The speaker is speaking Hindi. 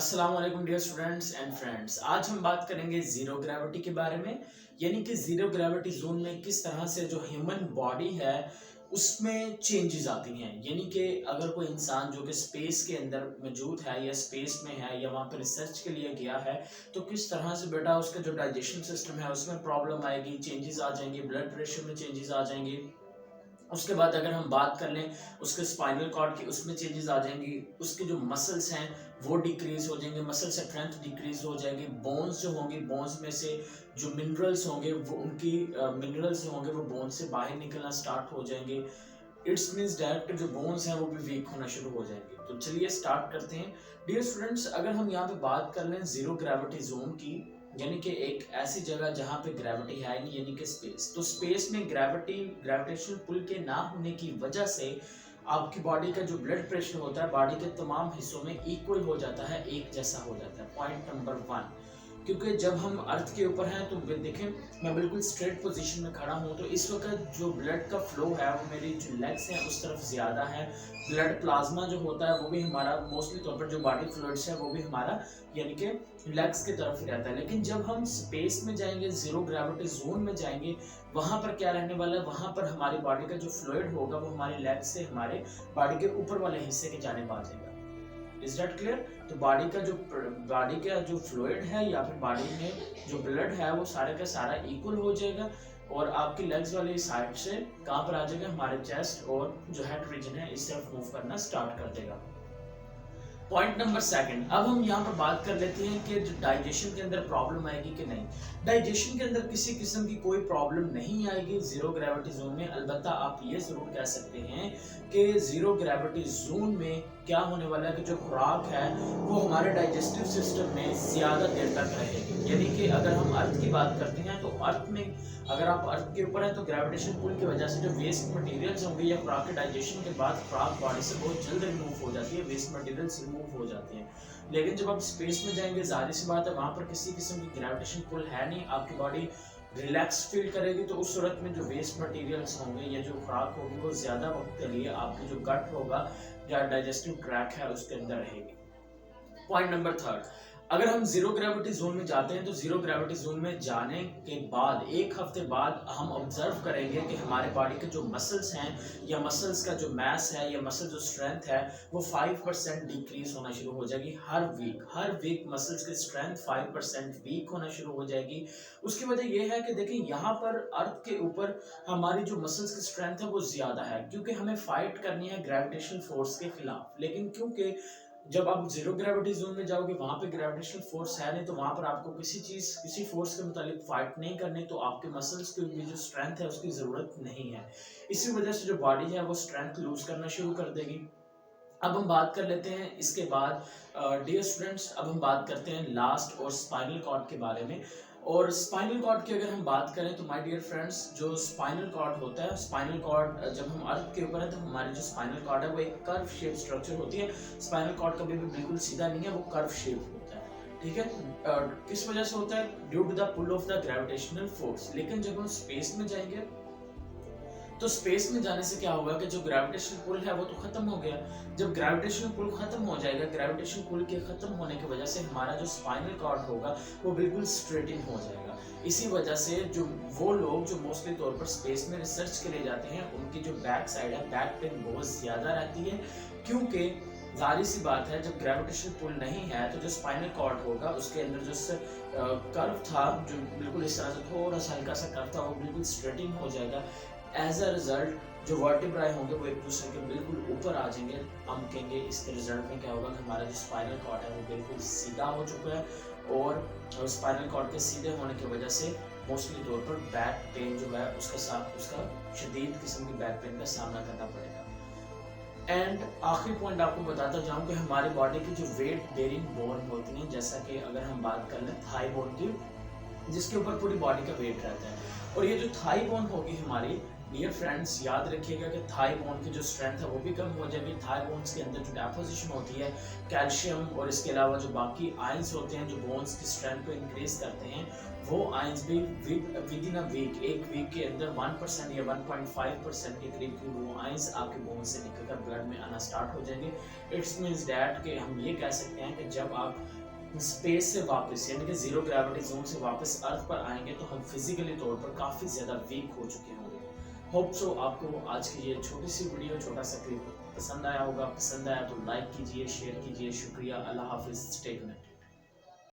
अस्सलाम वालेकुम डियर स्टूडेंट्स एंड फ्रेंड्स। आज हम बात करेंगे जीरो ग्रेविटी के बारे में, यानी कि जीरो ग्रेविटी जोन में किस तरह से जो ह्यूमन बॉडी है उसमें चेंजेस आती हैं। यानी कि अगर कोई इंसान जो कि स्पेस के अंदर मौजूद है या स्पेस में है या वहाँ पर रिसर्च के लिए गया है, तो किस तरह से बेटा उसका जो डाइजेशन सिस्टम है उसमें प्रॉब्लम आएगी, चेंजेस आ जाएंगे, ब्लड प्रेशर में चेंजेस आ जाएंगे। उसके बाद अगर हम बात कर लें उसके स्पाइनल कॉर्ड की, उसमें चेंजेस आ जाएंगी, उसके जो मसल्स हैं वो डिक्रीज हो जाएंगे, मसल स्ट्रेंथ डिक्रीज हो जाएगी, बोन्स जो होंगी, बोन्स में से जो मिनरल्स होंगे वो उनकी मिनरल्स जो होंगे वो बोन्स से बाहर निकलना स्टार्ट हो जाएंगे। इट्स मीन्स डायरेक्ट जो बोन्स हैं वो भी वीक होना शुरू हो जाएंगे। तो चलिए स्टार्ट करते हैं डियर स्टूडेंट्स। अगर हम यहाँ पे बात कर लें जीरो ग्रेविटी जोन की, यानी कि एक ऐसी जगह जहाँ पे ग्रेविटी है नहीं, यानी कि स्पेस। तो स्पेस में ग्रेविटेशनल पुल के ना होने की वजह से आपकी बॉडी का जो ब्लड प्रेशर होता है बॉडी के तमाम हिस्सों में इक्वल हो जाता है, एक जैसा हो जाता है। पॉइंट नंबर 1, क्योंकि जब हम अर्थ के ऊपर हैं तो देखें मैं बिल्कुल स्ट्रेट पोजीशन में खड़ा हूँ, तो इस वक्त जो ब्लड का फ्लो है वो मेरी जो लेग्स हैं उस तरफ ज़्यादा है। ब्लड प्लाज्मा जो होता है वो भी हमारा मोस्टली तौर पर जो बॉडी फ्लूइड्स है वो भी हमारा यानी कि लेग्स की तरफ ही रहता है। लेकिन जब हम स्पेस में जाएंगे, जीरो ग्रेविटी जोन में जाएंगे, वहाँ पर क्या रहने वाला है, वहाँ पर हमारी बॉडी का जो फ्लूइड होगा वो हमारी लेग्स से हमारे बॉडी के ऊपर वाले हिस्से की जानिब आ जाएगा। Is that clear? तो बॉडी का जो फ्लूइड है या फिर बॉडी में जो ब्लड है वो सारे का सारा इक्वल हो जाएगा और आपकी लेग्स वाली साइड से कहाँ पर आ जाएगा, हमारे चेस्ट और जो हेड रीजन है इस तरफ मूव करना स्टार्ट कर देगा। पॉइंट नंबर 2, अब हम यहाँ पर बात कर लेते हैं कि डाइजेशन के अंदर प्रॉब्लम आएगी कि नहीं। डाइजेशन के अंदर किसी किस्म की कोई प्रॉब्लम नहीं आएगी जीरो ग्रेविटी जोन में। अलबत्ता आप ये जरूर कह सकते हैं कि जीरो ग्रेविटी जोन में क्या होने वाला है कि जो खुराक है वो हमारे डाइजेस्टिव सिस्टम में ज़्यादा देर तक रहेगी। यानी कि अगर हम अर्थ की बात करते हैं तो अर्थ में अगर आप अर्थ के ऊपर हैं तो ग्रेविटेशन पुल की वजह से जो वेस्ट मटेरियल्स होंगे या खुराक के डाइजेशन के बाद खुराक बॉडी से बहुत जल्द रिमूव हो जाती है, वेस्ट मटेरियल्स रिमूव हो जाते हैं। लेकिन जब आप स्पेस में जाएंगे जाहिर सी बात है वहाँ पर किसी किस्म की ग्रेविटेशन पुल है नहीं, आपकी बॉडी रिलैक्स फील करेगी। तो उस सूरत में जो वेस्ट मटेरियल्स होंगे या जो खुराक होगी वो ज़्यादा वक्त के लिए आपकी जो गट होगा या डाइजेस्टिव ट्रैक है उसके अंदर रहेगी। पॉइंट नंबर 3, अगर हम जीरो ग्रेविटी जोन में जाते हैं तो जीरो ग्रेविटी जोन में जाने के बाद एक हफ्ते बाद हम ऑब्जर्व करेंगे कि हमारे बॉडी के जो मसल्स हैं या मसल्स का जो मास है या मसल जो स्ट्रेंथ है वो 5% डिक्रीज होना शुरू हो जाएगी। हर वीक मसल्स की स्ट्रेंथ 5% वीक होना शुरू हो जाएगी। उसकी वजह यह है कि देखिए यहाँ पर अर्थ के ऊपर हमारी जो मसल्स की स्ट्रेंथ है वो ज़्यादा है क्योंकि हमें फाइट करनी है ग्रेविटेशनल फोर्स के खिलाफ। लेकिन क्योंकि जब आप जीरो ग्रेविटी जोन में जाओगे वहां पे ग्रेविटेशनल फोर्स है नहीं, तो वहां पर आपको किसी फोर्स के मुताबिक फाइट नहीं करनी, तो आपके मसल्स की भी जो स्ट्रेंथ है उसकी ज़रूरत नहीं है। इसी वजह से जो बॉडी है वो स्ट्रेंथ लूज करना शुरू कर देगी। अब हम बात कर लेते हैं इसके बाद डियर स्टूडेंट्स, अब हम बात करते हैं लास्ट और स्पाइनल कॉर्ड के बारे में। और स्पाइनल कॉर्ड की अगर हम बात करें तो माय डियर फ्रेंड्स, जो स्पाइनल कॉर्ड होता है, स्पाइनल कॉर्ड जब हम अर्थ के ऊपर है तो हमारी जो स्पाइनल कॉर्ड है वो एक कर्व शेप स्ट्रक्चर होती है। स्पाइनल कॉर्ड कभी भी बिल्कुल सीधा नहीं है, वो कर्व शेप होता है। ठीक है, किस वजह से होता है? Due to the pull of the gravitational force. लेकिन जब हम स्पेस में जाएंगे तो स्पेस में जाने से क्या होगा कि जो ग्रेविटेशनल पुल है वो तो खत्म हो गया। जब ग्रेविटेशनल पुल खत्म हो जाएगा, ग्रेविटेशनल पुल के खत्म होने की वजह से हमारा जो स्पाइनल कॉर्ड होगा वो बिल्कुल स्ट्रेट इन हो जाएगा। इसी वजह से जो वो लोग जो मोस्टली तौर पर स्पेस में रिसर्च के लिए जाते हैं उनकी जो बैक साइड है, बैक पेन बहुत ज़्यादा रहती है, क्योंकि जाहिर सी बात है जब ग्रेविटेशनल पुल नहीं है तो जो स्पाइनल कॉर्ड होगा उसके अंदर जो कर्व था, जो बिल्कुल इस तरह से थोड़ा सा हल्का सा कर्व था, वो बिल्कुल स्ट्रेटिंग हो जाएगा। एज अ रिजल्ट जो वर्टिब्राई होंगे वो एक दूसरे के बिल्कुल ऊपर आ जाएंगे। हम कहेंगे इसके रिजल्ट में क्या होगा कि हमारा जो स्पाइनल कॉर्ड है वो बिल्कुल सीधा हो चुका है और स्पाइनल कॉर्ड के सीधे होने की वजह से मोस्टली तौर पर बैक पेन जो है उसका शदीद किस्म की बैक पेन का सामना करना पड़ेगा। एंड आखिरी पॉइंट आपको बताता जाऊं कि हमारे बॉडी की जो वेट बेरिंग बोन होती है, जैसा कि अगर हम बात कर लें थाई बोन की, जिसके ऊपर पूरी बॉडी का वेट रहता है, और ये जो थाई बोन होगी हमारी डियर फ्रेंड्स, याद रखिएगा कि थाई बोन की जो स्ट्रेंथ है वो भी कम हो जाएगी। थाई बोन्स के अंदर जो डेपोजिशन होती है कैल्शियम और इसके अलावा जो बाकी आयंस होते हैं जो बोन्स की स्ट्रेंथ को इंक्रीज करते हैं, वो आयंस भी विद इन अ वीक, एक वीक के अंदर 1% या 1.5% के करीब की वो आयंस आपके बोन से निकलकर ब्लड में आना स्टार्ट हो जाएंगे। इट्स मीन्स डैट कि हम ये कह सकते हैं कि जब आप स्पेस से वापस यानी कि जीरो ग्रेविटी जोन से वापस अर्थ पर आएंगे तो हम फिजिकली तौर पर काफ़ी ज़्यादा वीक हो चुके होंगे। होप सो आपको आज की ये छोटी सी वीडियो, छोटा सा क्लिप पसंद आया होगा। पसंद आया तो लाइक कीजिए, शेयर कीजिए। शुक्रिया। अल्लाह हाफिज़। Stay connected.